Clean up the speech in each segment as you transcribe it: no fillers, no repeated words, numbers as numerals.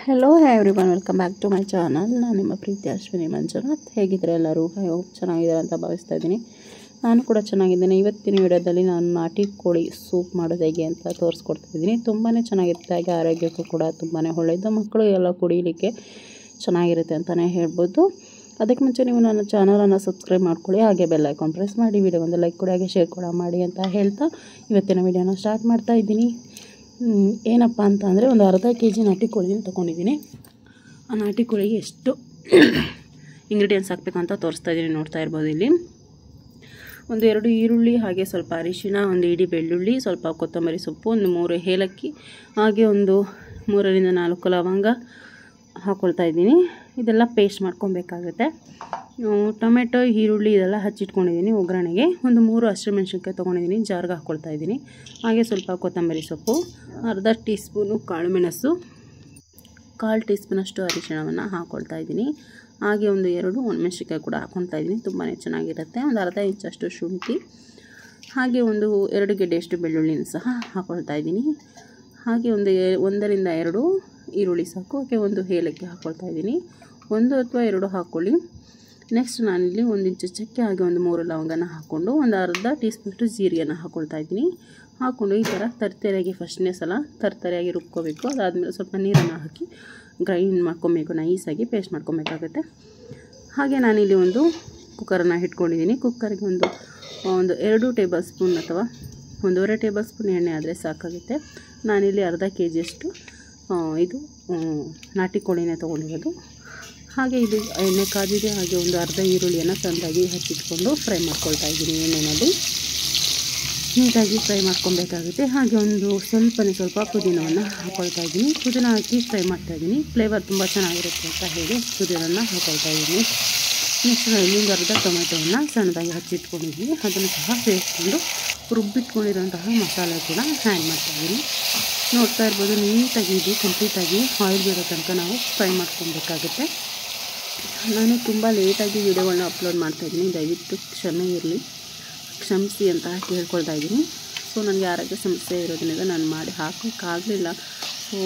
Hello everyone, welcome back to my channel. ನಾನು ನಿಮ್ಮ ಪ್ರೀತಿ ಅಶ್ವಿನಿ ಮಂಜುನಾಥ್. ಹೇಗಿದ್ರೆ ಎಲ್ಲರೂ? ಐ ಹೋಪ್ ಚೆನ್ನಾಗಿದ್ದಾರೆ ಅಂತ ಭಾವಿಸ್ತಾ ಇದ್ದೀನಿ. ನಾನು ಕೂಡ ಚೆನ್ನಾಗಿದ್ದೇನೆ. ಇವತ್ತಿನ ವಿಡಿಯೋದಲ್ಲಿ ನಾನು ನಾಟಿ ಕೋಳಿ ಸೂಪ್ ಮಾಡೋದು ಹೇಗೆ ಅಂತ ತೋರಿಸ್ಕೊಡ್ತಿದ್ದೀನಿ. ತುಂಬಾ ಚೆನ್ನಾಗಿರುತ್ತೆ, ಹಾಗೆ ಆರೋಗ್ಯಕ್ಕೂ ಕೂಡ ತುಂಬಾ ಒಳ್ಳೆಯದು. ಮಕ್ಕಳು ಎಲ್ಲ ಕುಡಿಯಲಿಕ್ಕೆ ಚೆನ್ನಾಗಿರುತ್ತೆ ಅಂತಲೇ ಹೇಳ್ಬೋದು. ಅದಕ್ಕೆ ಮುಂಚೆ ನೀವು ನನ್ನ ಚಾನಲನ್ನು ಸಬ್ಸ್ಕ್ರೈಬ್ ಮಾಡ್ಕೊಳ್ಳಿ, ಹಾಗೆ ಬೆಲ್ ಐಕಾನ್ ಪ್ರೆಸ್ ಮಾಡಿ, ವಿಡಿಯೋ ಒಂದು ಲೈಕ್ ಕೊಡಿ, ಹಾಗೆ ಶೇರ್ ಕೂಡ ಮಾಡಿ ಅಂತ ಹೇಳ್ತಾ ಇವತ್ತಿನ ವಿಡಿಯೋನ ಸ್ಟಾರ್ಟ್ ಮಾಡ್ತಾ ಇದ್ದೀನಿ. ಏನಪ್ಪ ಅಂತ ಅಂದರೆ, ಒಂದು ಅರ್ಧ ಕೆ ಜಿ ನಾಟಿ ಕೋಳಿನ ತೊಗೊಂಡಿದ್ದೀನಿ. ಆ ನಾಟಿ ಕೋಳಿಗೆ ಎಷ್ಟು ಇಂಗ್ರೀಡಿಯೆಂಟ್ಸ್ ಹಾಕಬೇಕಂತ ತೋರಿಸ್ತಾ ಇದ್ದೀನಿ, ನೋಡ್ತಾ ಇರ್ಬೋದು. ಇಲ್ಲಿ ಒಂದು 2 ಈರುಳ್ಳಿ, ಹಾಗೆ ಸ್ವಲ್ಪ ಅರಿಶಿಣ, ಒಂದು ಇಡೀ ಬೆಳ್ಳುಳ್ಳಿ, ಸ್ವಲ್ಪ ಕೊತ್ತಂಬರಿ ಸೊಪ್ಪು, ಒಂದು 3 ಏಲಕ್ಕಿ, ಹಾಗೆ ಒಂದು 3 ರಿಂದ 4 ಲವಂಗ ಹಾಕ್ಕೊಳ್ತಾ ಇದ್ದೀನಿ. ಇದೆಲ್ಲ ಪೇಸ್ಟ್ ಮಾಡ್ಕೊಬೇಕಾಗುತ್ತೆ. ಟೊಮೆಟೊ, ಈರುಳ್ಳಿ ಇದೆಲ್ಲ ಹಚ್ಚಿಟ್ಕೊಂಡಿದ್ದೀನಿ ಒಗ್ಗರಣೆಗೆ. ಒಂದು 3 ಹಸಿಮೆಣಸಿನ್ಕಾಯಿ ತೊಗೊಂಡಿದ್ದೀನಿ, ಜಾರ್ಗೆ ಹಾಕ್ಕೊಳ್ತಾ ಇದ್ದೀನಿ. ಹಾಗೆ ಸ್ವಲ್ಪ ಕೊತ್ತಂಬರಿ ಸೊಪ್ಪು, ಅರ್ಧ ಟೀ ಸ್ಪೂನು ಕಾಳು ಮೆಣಸು, 1/4 ಟೀ ಸ್ಪೂನಷ್ಟು ಅರಿಶಿಣವನ್ನು ಹಾಕ್ಕೊಳ್ತಾ ಇದ್ದೀನಿ. ಹಾಗೆ ಒಂದು 2 ಒಣಮೆಣಸಿನ್ಕಾಯಿ ಕೂಡ ಹಾಕ್ಕೊಳ್ತಾ ಇದ್ದೀನಿ, ತುಂಬಾ ಚೆನ್ನಾಗಿರುತ್ತೆ. ಒಂದು ಅರ್ಧ ಇಂಚಷ್ಟು ಶುಂಠಿ, ಹಾಗೆ ಒಂದು 2 ಗೆಡ್ಡೆಯಷ್ಟು ಬೆಳ್ಳುಳ್ಳಿನ ಸಹ ಹಾಕ್ಕೊಳ್ತಾ ಇದ್ದೀನಿ. ಹಾಗೆ ಒಂದು 1 ರಿಂದ 2 ಈರುಳ್ಳಿ ಸಾಕು. ಹಾಗೆ ಒಂದು ಏಲಕ್ಕಿ ಹಾಕ್ಕೊಳ್ತಾ ಇದ್ದೀನಿ, 1 ಅಥವಾ 2 ಹಾಕ್ಕೊಳ್ಳಿ. ನೆಕ್ಸ್ಟ್ ನಾನಿಲ್ಲಿ 1 ಇಂಚು ಚಕ್ಕೆ, ಹಾಗೆ ಒಂದು 3 ಲವಂಗನ ಹಾಕ್ಕೊಂಡು ಒಂದು ಅರ್ಧ ಟೀ ಸ್ಪೂನಷ್ಟು ಜೀರಿಗೆನ ಹಾಕ್ಕೊಳ್ತಾ ಇದ್ದೀನಿ. ಹಾಕ್ಕೊಂಡು ಈ ಥರ ತರ್ತರಿಯಾಗಿ ಫಸ್ಟ್ನೇ ಸಲ ತರ್ತರಿಯಾಗಿ ರುಬ್ಕೋಬೇಕು. ಅದಾದಮೇಲೆ ಸ್ವಲ್ಪ ನೀರನ್ನು ಹಾಕಿ ಗ್ರೈಂಡ್ ಮಾಡ್ಕೊಬೇಕು, ನೈಸಾಗಿ ಪೇಸ್ಟ್ ಮಾಡ್ಕೊಬೇಕಾಗುತ್ತೆ. ಹಾಗೆ ನಾನಿಲ್ಲಿ ಒಂದು ಕುಕ್ಕರನ್ನು ಇಟ್ಕೊಂಡಿದ್ದೀನಿ. ಕುಕ್ಕರ್ಗೆ ಒಂದು 2 ಟೇಬಲ್ ಸ್ಪೂನ್ ಅಥವಾ 1.5 ಟೇಬಲ್ ಸ್ಪೂನ್ ಎಣ್ಣೆ ಆದರೆ ಸಾಕಾಗುತ್ತೆ. ನಾನಿಲ್ಲಿ ಅರ್ಧ ಕೆ ಜಿಯಷ್ಟು ಇದು ನಾಟಿ ಕೋಳಿನೇ ತೊಗೊಂಡಿರೋದು. ಹಾಗೆ ಇದು ಎಣ್ಣೆ ಕಾದಿದೆ. ಹಾಗೆ ಒಂದು ಅರ್ಧ ಈರುಳ್ಳಿಯನ್ನು ಸಣ್ಣದಾಗಿ ಹಚ್ಚಿಟ್ಕೊಂಡು ಫ್ರೈ ಮಾಡ್ಕೊಳ್ತಾ ಇದ್ದೀನಿ. ಎಣ್ಣೆಯಲ್ಲಿ ನೀಟಾಗಿ ಫ್ರೈ ಮಾಡ್ಕೊಬೇಕಾಗುತ್ತೆ. ಹಾಗೆ ಒಂದು ಸ್ವಲ್ಪ ಪುದೀನವನ್ನು ಹಾಕ್ಕೊಳ್ತಾ ಇದ್ದೀನಿ. ಪುದೀನ ಹಾಕಿ ಫ್ರೈ ಮಾಡ್ತಾಯಿದ್ದೀನಿ. ಫ್ಲೇವರ್ ತುಂಬ ಚೆನ್ನಾಗಿರುತ್ತೆ ಅಂತ ಹೇಳಿ ಪುದೀನನ್ನು ಹಾಕ್ಕೊಳ್ತಾ ಇದ್ದೀನಿ. ನೆಕ್ಸ್ಟ್ ಇನ್ನೊಂದು ಅರ್ಧ ಟೊಮೆಟೊವನ್ನು ಸಣ್ಣದಾಗಿ ಹಚ್ಚಿಟ್ಕೊಂಡಿದ್ದೀನಿ, ಅದನ್ನು ಸಹ ಸೇರಿಸ್ಕೊಂಡು ರುಬ್ಬಿಟ್ಕೊಂಡಿರೋಂತಹ ಮಸಾಲೆ ಕೂಡ ಆ್ಯಡ್ ಮಾಡ್ತಾಯಿದ್ದೀನಿ. ನೋಡ್ತಾ ಇರ್ಬೋದು, ನೀಟಾಗಿ ಇದು ಕಂಪ್ಲೀಟಾಗಿ ಆಯಿಲ್ ಬಿಡೋ ತನಕ ನಾವು ಫ್ರೈ ಮಾಡ್ಕೊಬೇಕಾಗುತ್ತೆ. ನಾನು ತುಂಬ ಲೇಟಾಗಿ ವಿಡಿಯೋಗಳನ್ನ ಅಪ್ಲೋಡ್ ಮಾಡ್ತಾಯಿದ್ದೀನಿ, ದಯವಿಟ್ಟು ಕ್ಷಮಿಸಿ ಅಂತ ಕೇಳ್ಕೊಳ್ತಾ ಇದ್ದೀನಿ. ಸೊ ನನಗೆ ಆರೋಗ್ಯ ಸಮಸ್ಯೆ ಇರೋದ್ರಿಂದ ನಾನು ಮಾಡಿ ಹಾಕೋಕ್ಕಾಗಲಿಲ್ಲ. ಸೊ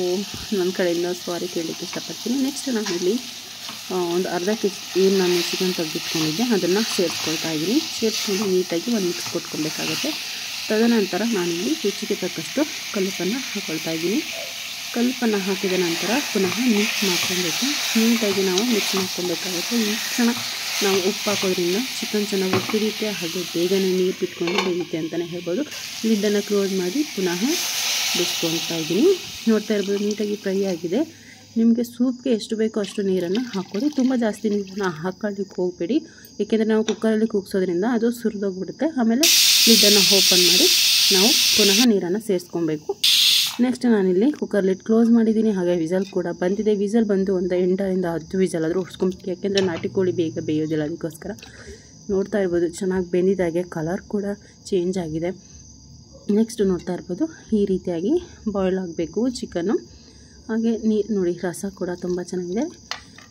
ನನ್ನ ಕಡೆಯಿಂದ ಸಾರಿ ಕೇಳಲಿಕ್ಕೆ ಇಷ್ಟಪಡ್ತೀನಿ. ನೆಕ್ಸ್ಟ್ ನಾನಿಲ್ಲಿ ಒಂದು ಅರ್ಧ ಕೆ ಜಿ ಏನು ನಾನು ಚಿಕನ್ ತೆಗೆದಿಟ್ಕೊಂಡಿದ್ದೆ ಅದನ್ನು ಸೇರಿಸ್ಕೊಳ್ತಾ ಇದ್ದೀನಿ. ಸೇರಿಸ್ಕೊಂಡು ನೀಟಾಗಿ ಒಂದು ಮಿಕ್ಸ್ ಕೊಟ್ಕೊಬೇಕಾಗುತ್ತೆ. ತದನಂತರ ನಾನಿಲ್ಲಿ ರುಚಿಗೆ ತಕ್ಕಷ್ಟು ಕಲ್ಲುಪ್ಪನ್ನು ಹಾಕ್ಕೊಳ್ತಾ ಇದ್ದೀನಿ. ಕಲ್ಲುಪ್ಪನ್ನು ಹಾಕಿದ ನಂತರ ಪುನಃ ಮಿಕ್ಸ್ ಮಾಡ್ಕೊಬೇಕು. ನೀಟಾಗಿ ನಾವು ಮಿಕ್ಸ್ ಮಾಡ್ಕೊಬೇಕಾಗುತ್ತೆ. ಈ ಕ್ಷಣ ನಾವು ಉಪ್ಪು ಹಾಕೋದ್ರಿಂದ ಚಿಕನ್ ಚೆನ್ನಾಗಿ ಉಪ್ಪಿರುತ್ತೆ, ಹಾಗೆ ಬೇಗನೆ ನೀರು ಬಿಟ್ಕೊಂಡು ಬೇಯುತ್ತೆ ಅಂತಲೇ ಹೇಳ್ಬೋದು. ಲಿಡ್ಡನ್ನು ಕ್ಲೋಸ್ ಮಾಡಿ ಪುನಃ ಬಿಟ್ಕೊಳ್ತಾ ಇದ್ದೀನಿ. ನೋಡ್ತಾ ಇರ್ಬೋದು, ನೀಟಾಗಿ ಫ್ರೈ ಆಗಿದೆ. ನಿಮಗೆ ಸೂಪ್ಗೆ ಎಷ್ಟು ಬೇಕೋ ಅಷ್ಟು ನೀರನ್ನು ಹಾಕ್ಕೊಳ್ಳಿ. ತುಂಬ ಜಾಸ್ತಿ ನೀರನ್ನು ಹಾಕೊಳ್ಳಿಕ್ಕೆ ಹೋಗಬೇಡಿ, ಏಕೆಂದರೆ ನಾವು ಕುಕ್ಕರಲ್ಲಿ ಕೂಗಿಸೋದ್ರಿಂದ ಅದು ಸುರಿದೋಗ್ಬಿಡುತ್ತೆ. ಆಮೇಲೆ ಲಿಡ್ಡನ್ನು ಓಪನ್ ಮಾಡಿ ನಾವು ಪುನಃ ನೀರನ್ನು ಸೇರಿಸ್ಕೊಬೇಕು. ನೆಕ್ಸ್ಟ್ ನಾನಿಲ್ಲಿ ಕುಕ್ಕರ್ ಲಿಡ್ ಕ್ಲೋಸ್ ಮಾಡಿದ್ದೀನಿ. ಹಾಗೆ ವಿಸಲ್ ಕೂಡ ಬಂದಿದೆ. ವಿಸಲ್ ಬಂದು ಒಂದು 8 ರಿಂದ 10 ವಿಸಲ್ ಆದರೂ ಹೊಡ್ಸ್ಕೊಬೇಕು, ಯಾಕೆಂದರೆ ನಾಟಿ ಕೋಳಿ ಬೇಗ ಬೇಯೋದಿಲ್ಲ, ಅದಕ್ಕೋಸ್ಕರ. ನೋಡ್ತಾ ಇರ್ಬೋದು, ಚೆನ್ನಾಗಿ ಬೆಂದಿದ್ದಾಗೆ ಕಲರ್ ಕೂಡ ಚೇಂಜ್ ಆಗಿದೆ. ನೆಕ್ಸ್ಟ್ ನೋಡ್ತಾ ಇರ್ಬೋದು, ಈ ರೀತಿಯಾಗಿ ಬಾಯ್ಲ್ ಆಗಬೇಕು ಚಿಕನ್ನು. ಹಾಗೆ ನೀರು ನೋಡಿ, ರಸ ಕೂಡ ತುಂಬ ಚೆನ್ನಾಗಿದೆ.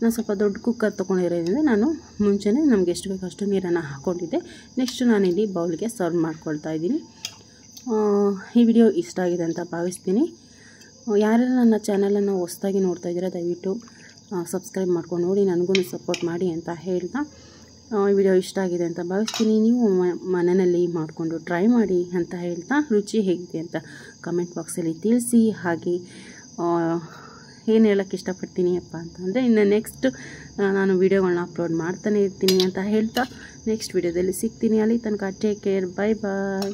ನಾನು ಸ್ವಲ್ಪ ದೊಡ್ಡ ಕುಕ್ಕರ್ ತೊಗೊಂಡಿರೋದ್ರಿಂದ ನಾನು ಮುಂಚೆನೇ ನಮಗೆ ಎಷ್ಟು ಬೇಕೋ ಅಷ್ಟು ನೀರನ್ನು ಹಾಕ್ಕೊಂಡಿದ್ದೆ. ನೆಕ್ಸ್ಟ್ ನಾನಿಲ್ಲಿ ಬೌಲ್ಗೆ ಸರ್ವ್ ಮಾಡ್ಕೊಳ್ತಾ ಇದ್ದೀನಿ. ಈ ವಿಡಿಯೋ ಇಷ್ಟ ಆಗಿದೆ ಅಂತ ಭಾವಿಸ್ತೀನಿ. ಯಾರೆಲ್ಲ ನನ್ನ ಚಾನಲನ್ನು ಹೊಸದಾಗಿ ನೋಡ್ತಾ ಇದ್ದೀರಾ, ದಯವಿಟ್ಟು ಸಬ್ಸ್ಕ್ರೈಬ್ ಮಾಡ್ಕೊಂಡು ನೋಡಿ, ನನಗೂ ಸಪೋರ್ಟ್ ಮಾಡಿ ಅಂತ ಹೇಳ್ತಾ, ಈ ವಿಡಿಯೋ ಇಷ್ಟ ಆಗಿದೆ ಅಂತ ಭಾವಿಸ್ತೀನಿ. ನೀವು ಮನೆಯಲ್ಲಿ ಮಾಡಿಕೊಂಡು ಟ್ರೈ ಮಾಡಿ ಅಂತ ಹೇಳ್ತಾ, ರುಚಿ ಹೇಗಿದೆ ಅಂತ ಕಮೆಂಟ್ ಬಾಕ್ಸಲ್ಲಿ ತಿಳಿಸಿ. ಹಾಗೆ ಏನು ಹೇಳೋಕ್ಕೆ ಇಷ್ಟಪಡ್ತೀನಿ ಅಪ್ಪ ಅಂತಂದರೆ, ಇನ್ನು ನೆಕ್ಸ್ಟ್ ನಾನು ವಿಡಿಯೋಗಳನ್ನ ಅಪ್ಲೋಡ್ ಮಾಡ್ತಾನೆ ಇರ್ತೀನಿ ಅಂತ ಹೇಳ್ತಾ, ನೆಕ್ಸ್ಟ್ ವಿಡಿಯೋದಲ್ಲಿ ಸಿಗ್ತೀನಿ. ಅಲ್ಲಿ ತನಕ ಟೇಕ್ ಕೇರ್, ಬೈ ಬಾಯ್.